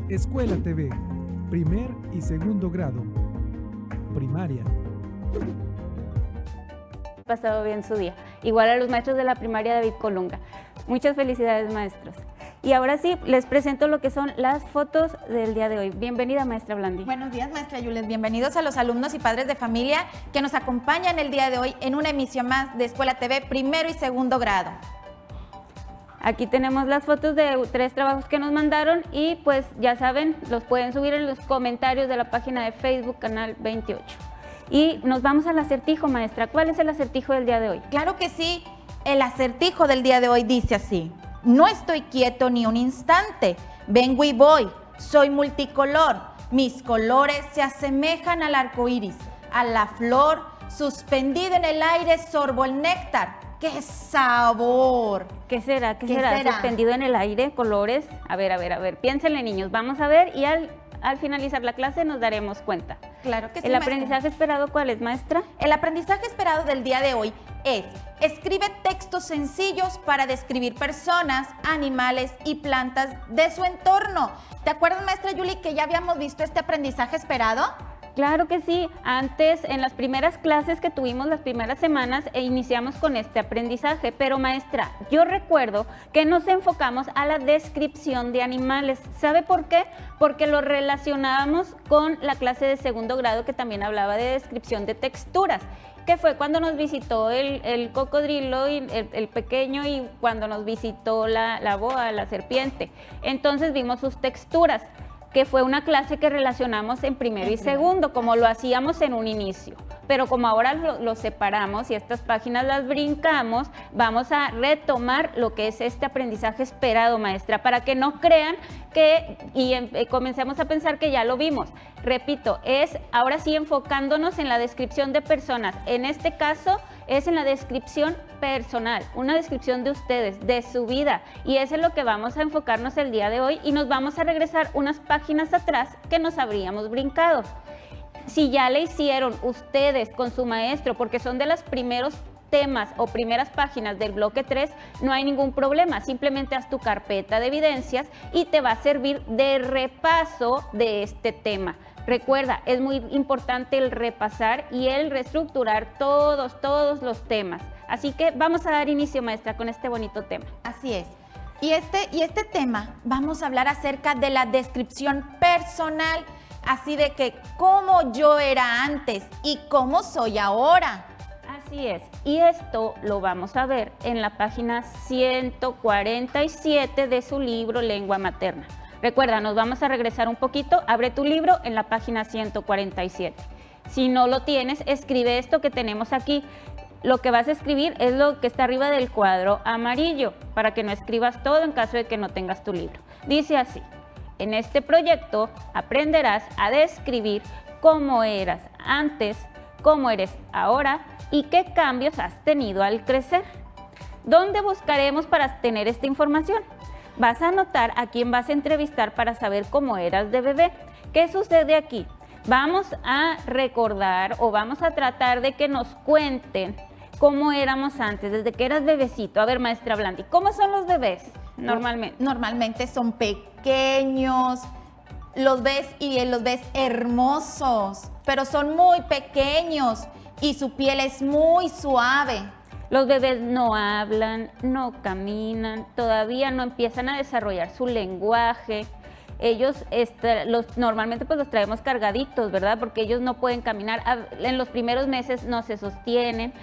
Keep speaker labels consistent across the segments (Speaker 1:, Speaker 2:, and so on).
Speaker 1: Escuela TV, primer y segundo grado, primaria.
Speaker 2: Pasado bien su día. Igual a los maestros de la primaria David Colunga. Muchas felicidades, maestros. Y ahora sí, les presento lo que son las fotos del día de hoy. Bienvenida, maestra Blandi.
Speaker 3: Buenos días, maestra Yules. Bienvenidos a los alumnos y padres de familia que nos acompañan el día de hoy en una emisión más de Escuela TV primero y segundo grado.
Speaker 2: Aquí tenemos las fotos de 3 trabajos que nos mandaron y pues ya saben, los pueden subir en los comentarios de la página de Facebook, Canal 28. Y nos vamos al acertijo, maestra. ¿Cuál es el acertijo del día de hoy?
Speaker 3: Claro que sí. El acertijo del día de hoy dice así: no estoy quieto ni un instante, vengo y voy, soy multicolor, mis colores se asemejan al arco iris, a la flor suspendida en el aire sorbo el néctar. ¡Qué sabor!
Speaker 2: ¿Qué será? ¿Qué será? ¿Suspendido en el aire? ¿Colores? A ver, piénsenle, niños. Vamos a ver y al finalizar la clase nos daremos cuenta.
Speaker 3: Claro que sí,
Speaker 2: ¿El
Speaker 3: maestra.
Speaker 2: aprendizaje esperado cuál es, maestra?
Speaker 3: El aprendizaje esperado del día de hoy es: escribe textos sencillos para describir personas, animales y plantas de su entorno. ¿Te acuerdas, maestra Yuli, que ya habíamos visto este aprendizaje esperado?
Speaker 2: Claro que sí. Antes, en las primeras clases que tuvimos, las primeras semanas, iniciamos con este aprendizaje. Pero, maestra, yo recuerdo que nos enfocamos a la descripción de animales. ¿Sabe por qué? Porque lo relacionábamos con la clase de segundo grado que también hablaba de descripción de texturas, que fue cuando nos visitó el cocodrilo, y el pequeño, y cuando nos visitó la boa, la serpiente. Entonces vimos sus texturas, que fue una clase que relacionamos en primero y segundo, como lo hacíamos en un inicio. Pero como ahora lo separamos y estas páginas las brincamos, vamos a retomar lo que es este aprendizaje esperado, maestra, para que no crean que comencemos a pensar que ya lo vimos. Repito, es ahora sí enfocándonos en la descripción de personas. En este caso es en la descripción personal, una descripción de ustedes, de su vida. Y eso es lo que vamos a enfocarnos el día de hoy y nos vamos a regresar unas páginas atrás que nos habríamos brincado. Si ya le hicieron ustedes con su maestro, porque son de los primeros temas o primeras páginas del bloque 3, no hay ningún problema. Simplemente haz tu carpeta de evidencias y te va a servir de repaso de este tema. Recuerda, es muy importante el repasar y el reestructurar todos los temas. Así que vamos a dar inicio, maestra, con este bonito tema.
Speaker 3: Así es. Y este tema vamos a hablar acerca de la descripción personal, así de que cómo yo era antes y cómo soy ahora.
Speaker 2: Así es, y esto lo vamos a ver en la página 147 de su libro Lengua Materna. Recuerda, nos vamos a regresar un poquito, abre tu libro en la página 147. Si no lo tienes, escribe esto que tenemos aquí. Lo que vas a escribir es lo que está arriba del cuadro amarillo, para que no escribas todo en caso de que no tengas tu libro. Dice así: en este proyecto aprenderás a describir cómo eras antes, cómo eres ahora y qué cambios has tenido al crecer. ¿Dónde buscaremos para tener esta información? Vas a anotar a quién vas a entrevistar para saber cómo eras de bebé. ¿Qué sucede aquí? Vamos a recordar o vamos a tratar de que nos cuenten cómo éramos antes, desde que eras bebecito. A ver, maestra Blandi, ¿cómo son los bebés normalmente?
Speaker 3: Normalmente son pequeños, los ves y los ves hermosos, pero son muy pequeños y su piel es muy suave.
Speaker 2: Los bebés no hablan, no caminan, todavía no empiezan a desarrollar su lenguaje. Ellos normalmente pues los traemos cargaditos, ¿verdad? Porque ellos no pueden caminar. En los primeros meses no se sostienen.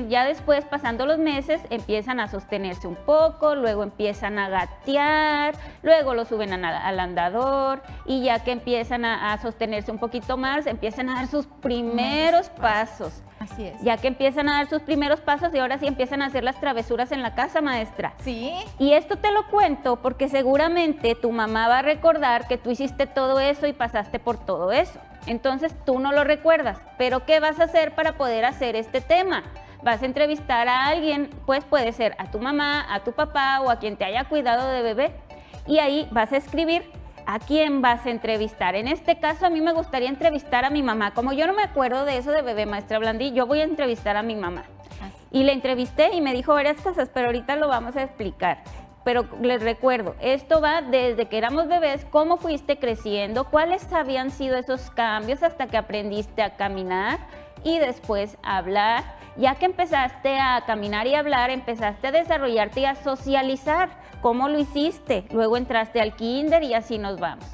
Speaker 2: Ya después, pasando los meses, empiezan a sostenerse un poco, luego empiezan a gatear, luego lo suben al andador y ya que empiezan a sostenerse un poquito más, empiezan a dar sus primeros pasos.
Speaker 3: Así es.
Speaker 2: Ya que empiezan a dar sus primeros pasos y ahora sí empiezan a hacer las travesuras en la casa, maestra.
Speaker 3: Sí.
Speaker 2: Y esto te lo cuento porque seguramente tu mamá va a recordar que tú hiciste todo eso y pasaste por todo eso. Entonces tú no lo recuerdas, pero ¿qué vas a hacer para poder hacer este tema? Vas a entrevistar a alguien, pues puede ser a tu mamá, a tu papá o a quien te haya cuidado de bebé. Y ahí vas a escribir ¿a quién vas a entrevistar? En este caso a mí me gustaría entrevistar a mi mamá. Como yo no me acuerdo de eso de bebé, maestra Blandi, yo voy a entrevistar a mi mamá. Y le entrevisté y me dijo varias cosas, pero ahorita lo vamos a explicar. pero les recuerdo, esto va desde que éramos bebés, cómo fuiste creciendo, cuáles habían sido esos cambios hasta que aprendiste a caminar y después a hablar. Ya que empezaste a caminar y hablar, empezaste a desarrollarte y a socializar. ¿Cómo lo hiciste? Luego entraste al kinder y así nos vamos.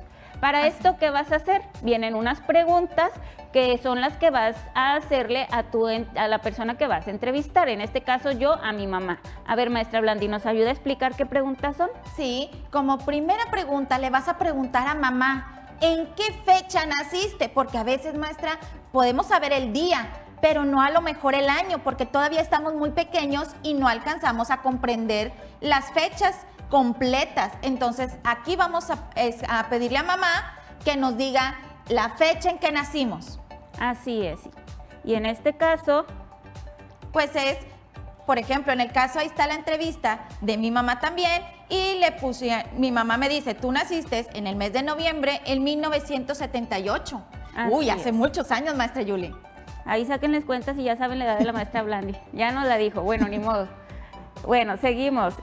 Speaker 2: Para esto, ¿qué vas a hacer? Vienen unas preguntas que son las que vas a hacerle a la persona que vas a entrevistar. En este caso, yo a mi mamá. A ver, maestra Blandi, ¿nos ayuda a explicar qué preguntas son?
Speaker 3: Sí, como primera pregunta le vas a preguntar a mamá, ¿en qué fecha naciste? Porque a veces, maestra, podemos saber el día, pero no a lo mejor el año, porque todavía estamos muy pequeños y no alcanzamos a comprender las fechas completas. Entonces, aquí vamos a pedirle a mamá que nos diga la fecha en que nacimos.
Speaker 2: Así es. Y en este caso,
Speaker 3: pues es, por ejemplo, en el caso, ahí está la entrevista de mi mamá también, y le puse, mi mamá me dice, tú naciste en el mes de noviembre en 1978. Uy, hace muchos años, maestra Yuli.
Speaker 2: Ahí sáquenles cuentas y ya saben la edad de la maestra Blandi. Ya nos la dijo, bueno, ni modo. Bueno, seguimos.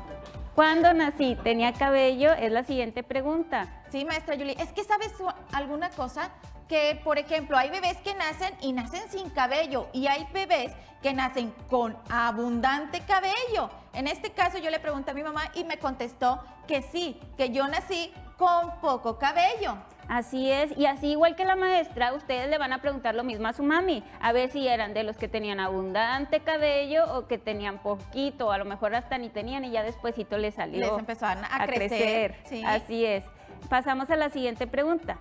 Speaker 2: ¿Cuándo nací? ¿Tenía cabello? Es la siguiente pregunta.
Speaker 3: Sí, maestra Yuli. Es que, ¿sabes alguna cosa? Que, por ejemplo, hay bebés que nacen y nacen sin cabello y hay bebés que nacen con abundante cabello. En este caso, yo le pregunté a mi mamá y me contestó que sí, que yo nací con poco cabello.
Speaker 2: Así es, y así igual que la maestra, ustedes le van a preguntar lo mismo a su mami, a ver si eran de los que tenían abundante cabello o que tenían poquito, a lo mejor hasta ni tenían y ya despuesito les salió.
Speaker 3: Les empezaron a crecer.
Speaker 2: Sí. Así es. Pasamos a la siguiente pregunta.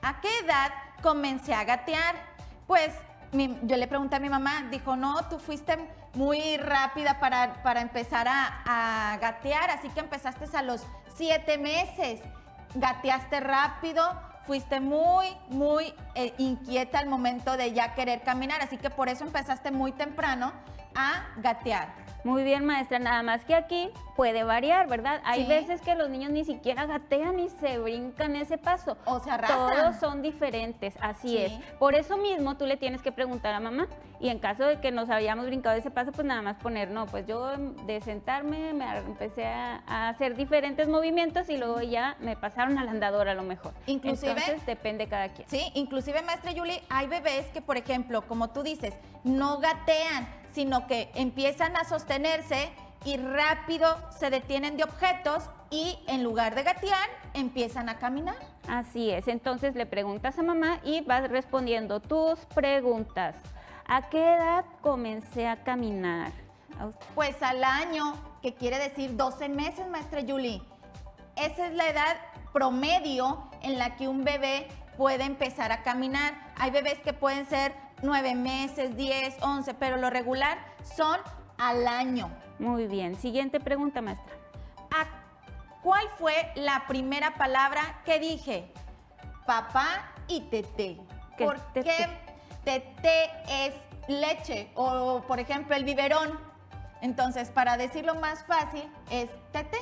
Speaker 3: ¿A qué edad comencé a gatear? Pues yo le pregunté a mi mamá, dijo, no, tú fuiste muy rápida para empezar a gatear, así que empezaste a los 7 meses. Gateaste rápido, fuiste muy inquieta al momento de ya querer caminar, así que por eso empezaste muy temprano a gatear.
Speaker 2: Muy bien, maestra, nada más que aquí puede variar, ¿verdad? Hay
Speaker 3: Sí.
Speaker 2: veces que los niños ni siquiera gatean y se brincan ese paso.
Speaker 3: O se arrastran.
Speaker 2: Todos son diferentes, así
Speaker 3: Sí.
Speaker 2: es. Por eso mismo tú le tienes que preguntar a mamá y en caso de que nos habíamos brincado ese paso, pues nada más poner, no, pues yo de sentarme empecé a hacer diferentes movimientos y luego ya me pasaron al andador a lo mejor.
Speaker 3: Inclusive,
Speaker 2: entonces depende cada quien.
Speaker 3: Sí, inclusive, maestra Yuli, hay bebés que, por ejemplo, como tú dices, no gatean, sino que empiezan a sostenerse y rápido se detienen de objetos y en lugar de gatear, empiezan a caminar.
Speaker 2: Así es, entonces le preguntas a mamá y vas respondiendo tus preguntas. ¿A qué edad comencé a caminar?
Speaker 3: Pues al año, que quiere decir 12 meses, maestra Yuli. Esa es la edad promedio en la que un bebé puede empezar a caminar. Hay bebés que pueden ser 9 meses, 10, 11, pero lo regular son al año.
Speaker 2: Muy bien, siguiente pregunta, maestra.
Speaker 3: ¿Cuál fue la primera palabra que dije? Papá y teté.
Speaker 2: ¿Qué
Speaker 3: ¿Por
Speaker 2: teté?
Speaker 3: qué teté es leche o, por ejemplo, el biberón? Entonces, para decirlo más fácil, es teté.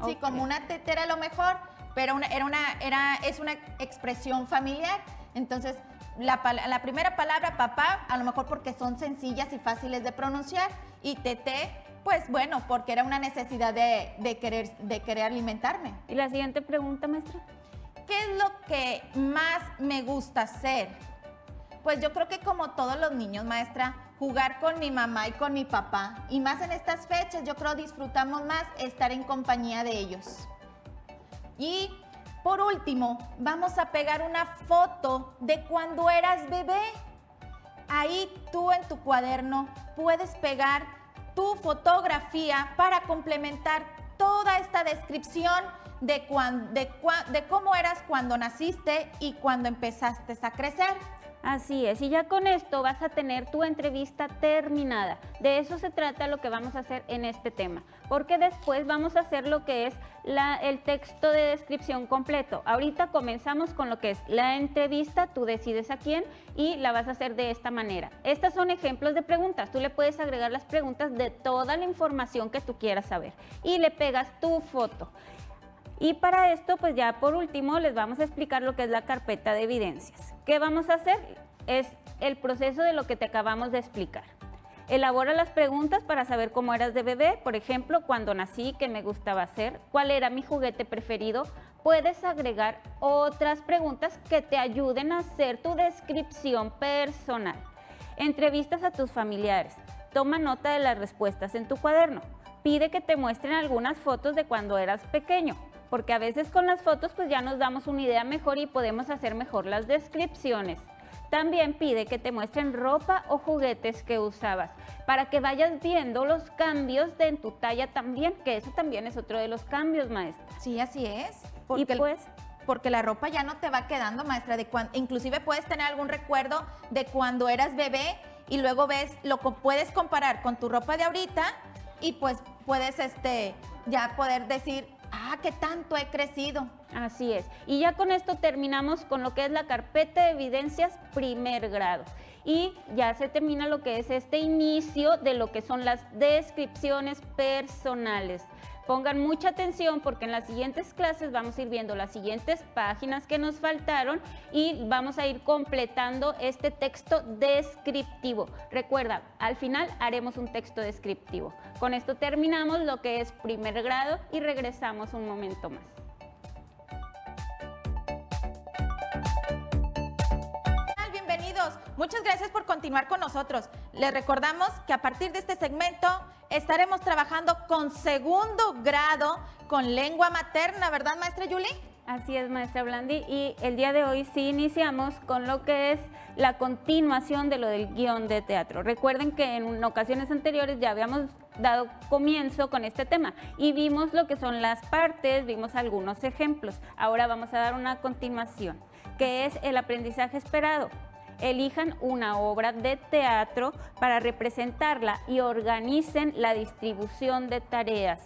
Speaker 3: Sí,
Speaker 2: Ok.
Speaker 3: como una tetera a lo mejor, pero es una expresión familiar. Entonces, la primera palabra, papá, a lo mejor porque son sencillas y fáciles de pronunciar, y teté, pues bueno, porque era una necesidad de querer alimentarme.
Speaker 2: ¿Y la siguiente pregunta, maestra?
Speaker 3: ¿Qué es lo que más me gusta hacer? Pues yo creo que como todos los niños, maestra, jugar con mi mamá y con mi papá. Y más en estas fechas, yo creo disfrutamos más estar en compañía de ellos. Y por último, vamos a pegar una foto de cuando eras bebé. Ahí tú en tu cuaderno puedes pegar tu fotografía para complementar toda esta descripción de cómo eras cuando naciste y cuando empezaste a crecer.
Speaker 2: Así es, y ya con esto vas a tener tu entrevista terminada. De eso se trata lo que vamos a hacer en este tema, porque después vamos a hacer lo que es el texto de descripción completo. Ahorita comenzamos con lo que es la entrevista, tú decides a quién y la vas a hacer de esta manera. Estas son ejemplos de preguntas, tú le puedes agregar las preguntas de toda la información que tú quieras saber y le pegas tu foto. Y para esto, pues ya por último, les vamos a explicar lo que es la carpeta de evidencias. ¿Qué vamos a hacer? Es el proceso de lo que te acabamos de explicar. Elabora las preguntas para saber cómo eras de bebé, por ejemplo, cuando nací, qué me gustaba hacer, cuál era mi juguete preferido. Puedes agregar otras preguntas que te ayuden a hacer tu descripción personal. Entrevistas a tus familiares. Toma nota de las respuestas en tu cuaderno. Pide que te muestren algunas fotos de cuando eras pequeño, porque a veces con las fotos pues ya nos damos una idea mejor y podemos hacer mejor las descripciones. También pide que te muestren ropa o juguetes que usabas, para que vayas viendo los cambios en tu talla también, que eso también es otro de los cambios, maestra.
Speaker 3: Sí, así es. Porque la ropa ya no te va quedando, maestra, inclusive puedes tener algún recuerdo de cuando eras bebé y luego puedes comparar con tu ropa de ahorita y pues puedes ya poder decir, qué tanto he crecido.
Speaker 2: Así es. Y ya con esto terminamos con lo que es la carpeta de evidencias primer grado. Y ya se termina lo que es este inicio de lo que son las descripciones personales. Pongan mucha atención porque en las siguientes clases vamos a ir viendo las siguientes páginas que nos faltaron y vamos a ir completando este texto descriptivo. Recuerda, al final haremos un texto descriptivo. Con esto terminamos lo que es primer grado y regresamos un momento más.
Speaker 3: Bienvenidos, muchas gracias por continuar con nosotros. Les recordamos que a partir de este segmento estaremos trabajando con segundo grado con lengua materna, ¿verdad, maestra Yuli?
Speaker 2: Así es, maestra Blandi, y el día de hoy sí iniciamos con lo que es la continuación de lo del guión de teatro. Recuerden que en ocasiones anteriores ya habíamos dado comienzo con este tema y vimos lo que son las partes, vimos algunos ejemplos. Ahora vamos a dar una continuación, que es el aprendizaje esperado. Elijan una obra de teatro para representarla y organicen la distribución de tareas.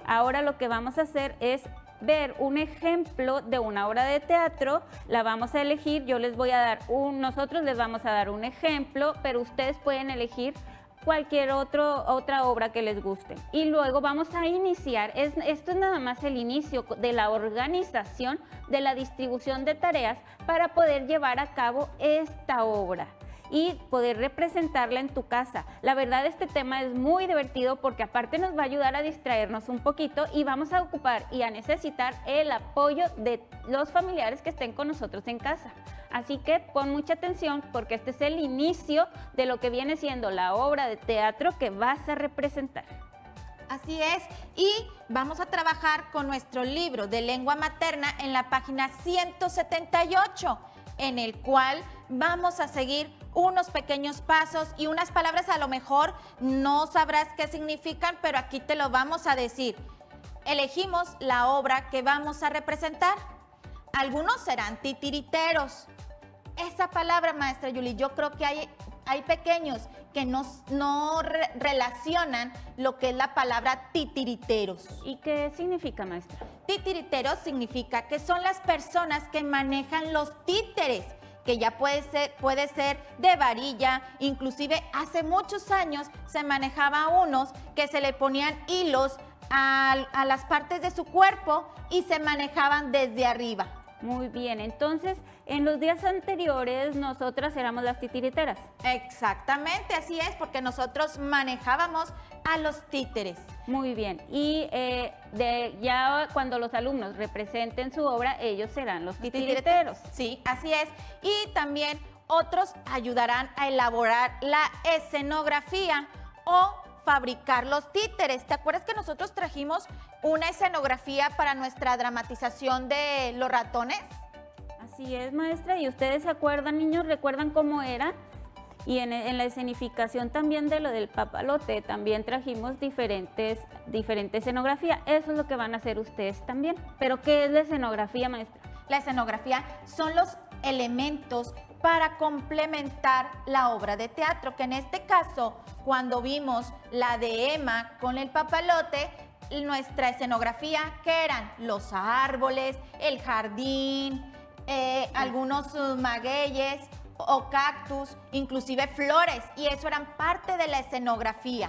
Speaker 2: Ahora lo que vamos a hacer es ver un ejemplo de una obra de teatro, la vamos a elegir, nosotros les vamos a dar un ejemplo, pero ustedes pueden elegir cualquier otra obra que les guste. Y luego vamos a iniciar, esto es nada más el inicio de la organización de la distribución de tareas para poder llevar a cabo esta obra y poder representarla en tu casa. La verdad, este tema es muy divertido porque aparte nos va a ayudar a distraernos un poquito y vamos a ocupar y a necesitar el apoyo de los familiares que estén con nosotros en casa. Así que pon mucha atención porque este es el inicio de lo que viene siendo la obra de teatro que vas a representar.
Speaker 3: Así es, y vamos a trabajar con nuestro libro de lengua materna en la página 178, en el cual vamos a seguir unos pequeños pasos y unas palabras a lo mejor no sabrás qué significan, pero aquí te lo vamos a decir. Elegimos la obra que vamos a representar. Algunos serán titiriteros. Esa palabra, maestra Yuli, yo creo que hay pequeños que no relacionan lo que es la palabra titiriteros.
Speaker 2: ¿Y qué significa, maestra?
Speaker 3: Titiriteros significa que son las personas que manejan los títeres, que ya puede ser de varilla, inclusive hace muchos años se manejaba unos que se le ponían hilos a las partes de su cuerpo y se manejaban desde arriba.
Speaker 2: Muy bien, entonces en los días anteriores nosotras éramos las titiriteras.
Speaker 3: Exactamente, así es, porque nosotros manejábamos a los títeres.
Speaker 2: Muy bien, y ya cuando los alumnos representen su obra, ellos serán los titiriteros.
Speaker 3: Sí, así es, y también otros ayudarán a elaborar la escenografía o fabricar los títeres. ¿Te acuerdas que nosotros trajimos una escenografía para nuestra dramatización de los ratones?
Speaker 2: Así es, maestra. ¿Y ustedes se acuerdan, niños? ¿Recuerdan cómo era? Y en la escenificación también de lo del papalote, también trajimos diferente escenografía. Eso es lo que van a hacer ustedes también. ¿Pero qué es la escenografía, maestra?
Speaker 3: La escenografía son los elementos para complementar la obra de teatro, que en este caso, cuando vimos la de Emma con el papalote, nuestra escenografía, que eran los árboles, el jardín, algunos magueyes o cactus, inclusive flores, y eso eran parte de la escenografía.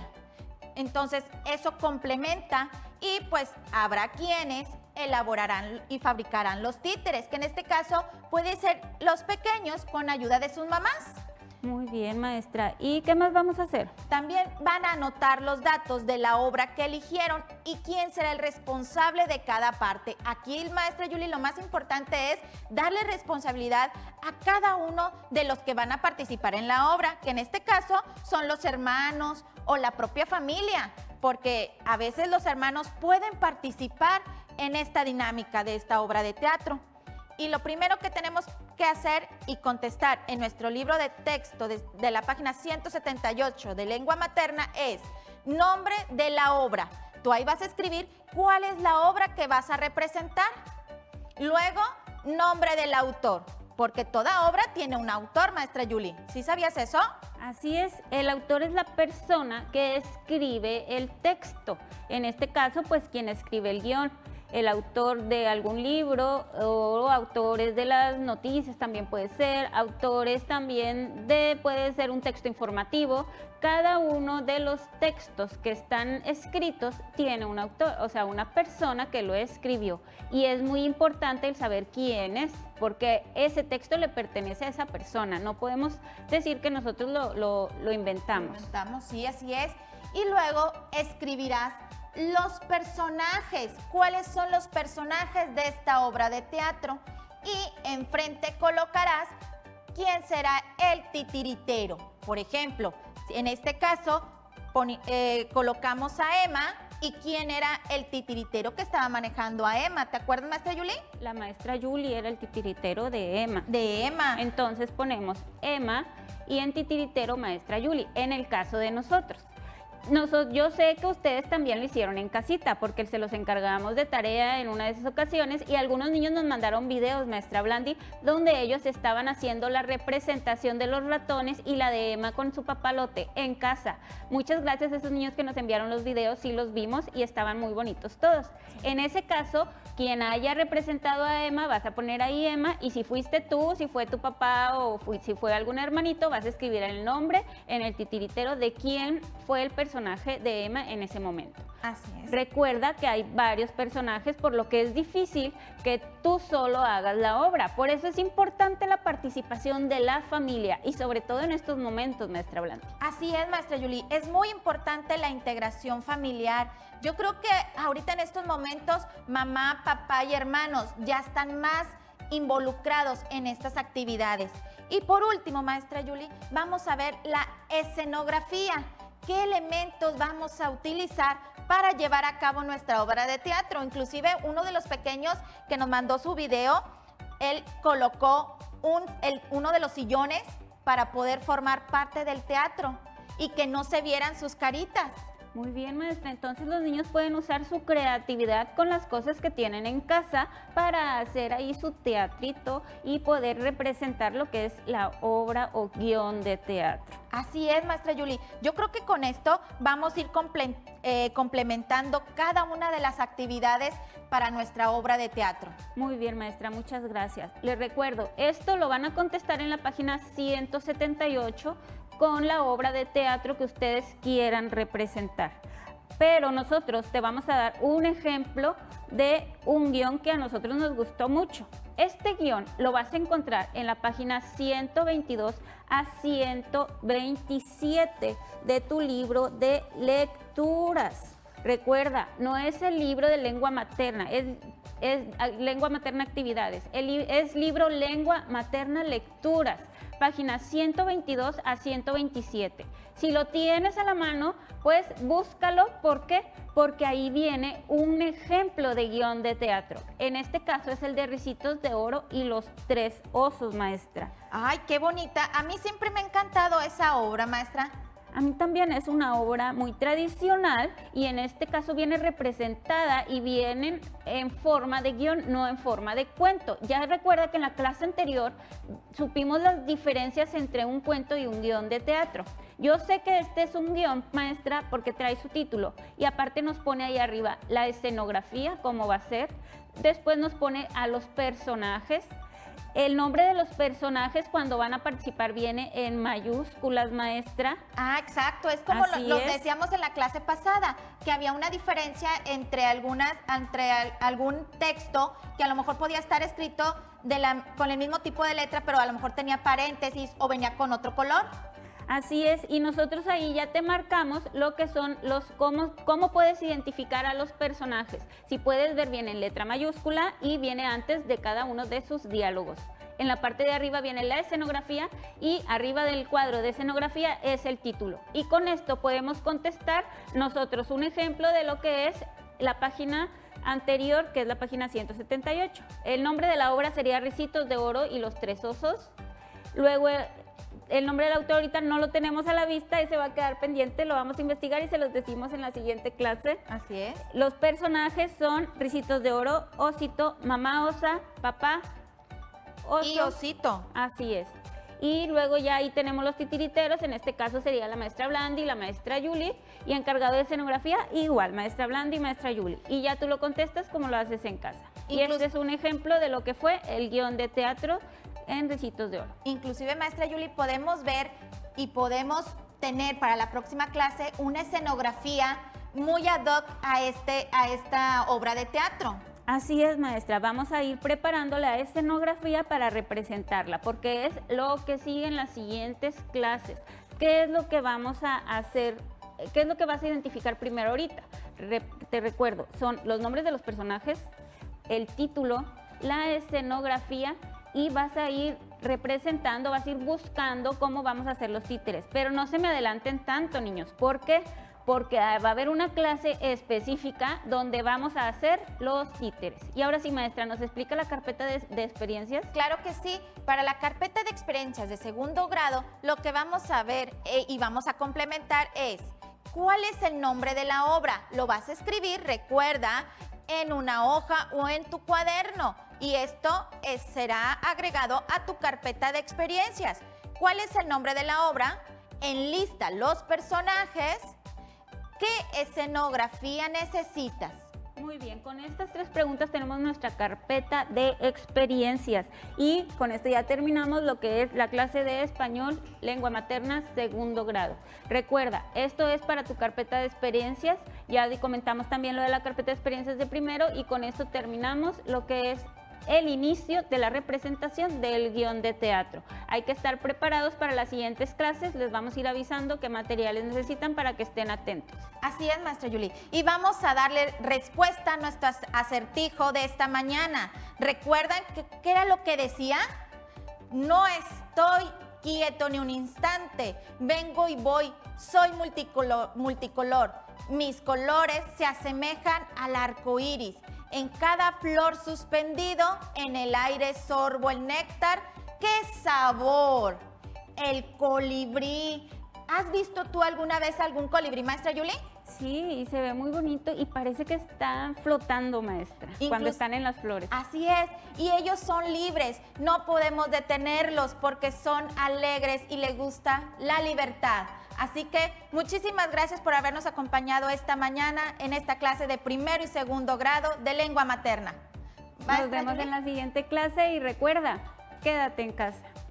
Speaker 3: Entonces, eso complementa y pues habrá quienes elaborarán y fabricarán los títeres, que en este caso puede ser los pequeños con ayuda de sus mamás.
Speaker 2: Muy bien, maestra. ¿Y qué más vamos a hacer?
Speaker 3: También van a anotar los datos de la obra que eligieron y quién será el responsable de cada parte. Aquí, maestra Yuli, lo más importante es darle responsabilidad a cada uno de los que van a participar en la obra, que en este caso son los hermanos o la propia familia, porque a veces los hermanos pueden participar en esta dinámica de esta obra de teatro. Y lo primero que tenemos que hacer y contestar en nuestro libro de texto de la página 178 de lengua materna es nombre de la obra. Tú ahí vas a escribir cuál es la obra que vas a representar. Luego, nombre del autor, porque toda obra tiene un autor, maestra Yuli. ¿Sí sabías eso?
Speaker 2: Así es, el autor es la persona que escribe el texto. En este caso, pues quien escribe el guión. El autor de algún libro o autores de las noticias también puede ser, autores también puede ser un texto informativo. Cada uno de los textos que están escritos tiene un autor, o sea, una persona que lo escribió. Y es muy importante el saber quién es, porque ese texto le pertenece a esa persona. No podemos decir que nosotros lo inventamos.
Speaker 3: Sí, así es. Y luego escribirás los personajes, cuáles son los personajes de esta obra de teatro, y enfrente colocarás quién será el titiritero. Por ejemplo, en este caso colocamos a Emma y quién era el titiritero que estaba manejando a Emma. ¿Te acuerdas, maestra Yuli?
Speaker 2: La maestra Yuli era el titiritero de Emma.
Speaker 3: De Emma.
Speaker 2: Entonces ponemos Emma y en titiritero maestra Yuli, en el caso de nosotros. Yo sé que ustedes también lo hicieron en casita porque se los encargamos de tarea en una de esas ocasiones y algunos niños nos mandaron videos, maestra Blandi, donde ellos estaban haciendo la representación de los ratones y la de Emma con su papalote en casa. Muchas gracias a esos niños que nos enviaron los videos, sí los vimos y estaban muy bonitos todos. En ese caso, quien haya representado a Emma, vas a poner ahí Emma, y si fuiste tú, si fue tu papá o si fue algún hermanito, vas a escribir el nombre en el titiritero de quién fue el personaje de Emma en ese momento.
Speaker 3: Así es.
Speaker 2: Recuerda que hay varios personajes, por lo que es difícil que tú solo hagas la obra. Por eso es importante la participación de la familia y sobre todo en estos momentos, maestra Blanca.
Speaker 3: Así es, maestra Yuli. Es muy importante la integración familiar. Yo creo que ahorita en estos momentos mamá, papá y hermanos ya están más involucrados en estas actividades. Y por último, maestra Yuli, vamos a ver la escenografía. ¿Qué elementos vamos a utilizar para llevar a cabo nuestra obra de teatro? Inclusive uno de los pequeños que nos mandó su video, él colocó uno de los sillones para poder formar parte del teatro y que no se vieran sus caritas.
Speaker 2: Muy bien, maestra. Entonces los niños pueden usar su creatividad con las cosas que tienen en casa para hacer ahí su teatrito y poder representar lo que es la obra o guión de teatro.
Speaker 3: Así es, maestra Yuli. Yo creo que con esto vamos a ir complementando cada una de las actividades para nuestra obra de teatro.
Speaker 2: Muy bien, maestra, muchas gracias. Les recuerdo, esto lo van a contestar en la página 178 con la obra de teatro que ustedes quieran representar. Pero nosotros te vamos a dar un ejemplo de un guión que a nosotros nos gustó mucho. Este guión lo vas a encontrar en la página 122 a 127 de tu libro de lecturas. Recuerda, no es el libro de lengua materna, es lengua materna actividades, es libro lengua materna lecturas, páginas 122 a 127. Si lo tienes a la mano, pues búscalo. ¿Por qué? Porque ahí viene un ejemplo de guión de teatro. En este caso es el de Ricitos de Oro y los Tres Osos, maestra.
Speaker 3: ¡Ay, qué bonita! A mí siempre me ha encantado esa obra, maestra.
Speaker 2: A mí también es una obra muy tradicional y en este caso viene representada y vienen en forma de guión, no en forma de cuento. Ya recuerda que en la clase anterior supimos las diferencias entre un cuento y un guión de teatro. Yo sé que este es un guión, maestra, porque trae su título y aparte nos pone ahí arriba la escenografía, cómo va a ser. Después nos pone a los personajes El nombre de los personajes cuando van a participar viene en mayúsculas, maestra.
Speaker 3: Ah, exacto, es como
Speaker 2: Así
Speaker 3: lo
Speaker 2: es.
Speaker 3: decíamos en la clase pasada, que había una diferencia entre algún texto que a lo mejor podía estar escrito con el mismo tipo de letra, pero a lo mejor tenía paréntesis o venía con otro color.
Speaker 2: Así es, y nosotros ahí ya te marcamos lo que son cómo puedes identificar a los personajes. Si puedes ver, viene en letra mayúscula y viene antes de cada uno de sus diálogos. En la parte de arriba viene la escenografía y arriba del cuadro de escenografía es el título. Y con esto podemos contestar nosotros un ejemplo de lo que es la página anterior, que es la página 178. El nombre de la obra sería Ricitos de Oro y los Tres Osos. Luego, el nombre del autor ahorita no lo tenemos a la vista y se va a quedar pendiente, lo vamos a investigar y se los decimos en la siguiente clase.
Speaker 3: Así es.
Speaker 2: Los personajes son Ricitos de Oro, Osito, Mamá Osa, Papá Oso.
Speaker 3: Y Osito.
Speaker 2: Así es. Y luego ya ahí tenemos los titiriteros, en este caso sería la maestra Blandi y la maestra Yuli, y encargado de escenografía igual, maestra Blandi y maestra Yuli. Y ya tú lo contestas como lo haces en casa. Y este es un ejemplo de lo que fue el guión de teatro en Ricitos de Oro.
Speaker 3: Inclusive, maestra Yuli, podemos ver y podemos tener para la próxima clase una escenografía muy ad hoc a esta obra de teatro.
Speaker 2: Así es, maestra, vamos a ir preparando la escenografía para representarla, porque es lo que sigue en las siguientes clases. ¿Qué es lo que vamos a hacer? ¿Qué es lo que vas a identificar primero ahorita? Te recuerdo, son los nombres de los personajes, el título, la escenografía, y vas a ir representando, vas a ir buscando cómo vamos a hacer los títeres. Pero no se me adelanten tanto, niños. ¿Por qué? Porque va a haber una clase específica donde vamos a hacer los títeres. Y ahora sí, maestra, ¿nos explica la carpeta de experiencias?
Speaker 3: Claro que sí. Para la carpeta de experiencias de segundo grado, lo que vamos a ver y vamos a complementar es ¿cuál es el nombre de la obra? Lo vas a escribir, recuerda, en una hoja o en tu cuaderno. Y esto será agregado a tu carpeta de experiencias. ¿Cuál es el nombre de la obra? Enlista los personajes. ¿Qué escenografía necesitas?
Speaker 2: Muy bien, con estas 3 preguntas tenemos nuestra carpeta de experiencias y con esto ya terminamos lo que es la clase de español, lengua materna, segundo grado. Recuerda, esto es para tu carpeta de experiencias, ya comentamos también lo de la carpeta de experiencias de primero y con esto terminamos lo que es el inicio de la representación del guión de teatro. Hay que estar preparados para las siguientes clases, les vamos a ir avisando qué materiales necesitan para que estén atentos.
Speaker 3: Así es, maestra Yuli. Y vamos a darle respuesta a nuestro acertijo de esta mañana. ¿Recuerdan qué era lo que decía? No estoy quieto ni un instante, vengo y voy, soy multicolor. Mis colores se asemejan al arco iris. En cada flor suspendido, en el aire sorbo el néctar. ¡Qué sabor! El colibrí. ¿Has visto tú alguna vez algún colibrí, maestra Yuli?
Speaker 2: Sí, y se ve muy bonito y parece que están flotando, maestra, cuando están en las flores.
Speaker 3: Así es, y ellos son libres, no podemos detenerlos porque son alegres y les gusta la libertad. Así que muchísimas gracias por habernos acompañado esta mañana en esta clase de primero y segundo grado de lengua materna.
Speaker 2: Nos vemos en la siguiente clase y recuerda, quédate en casa.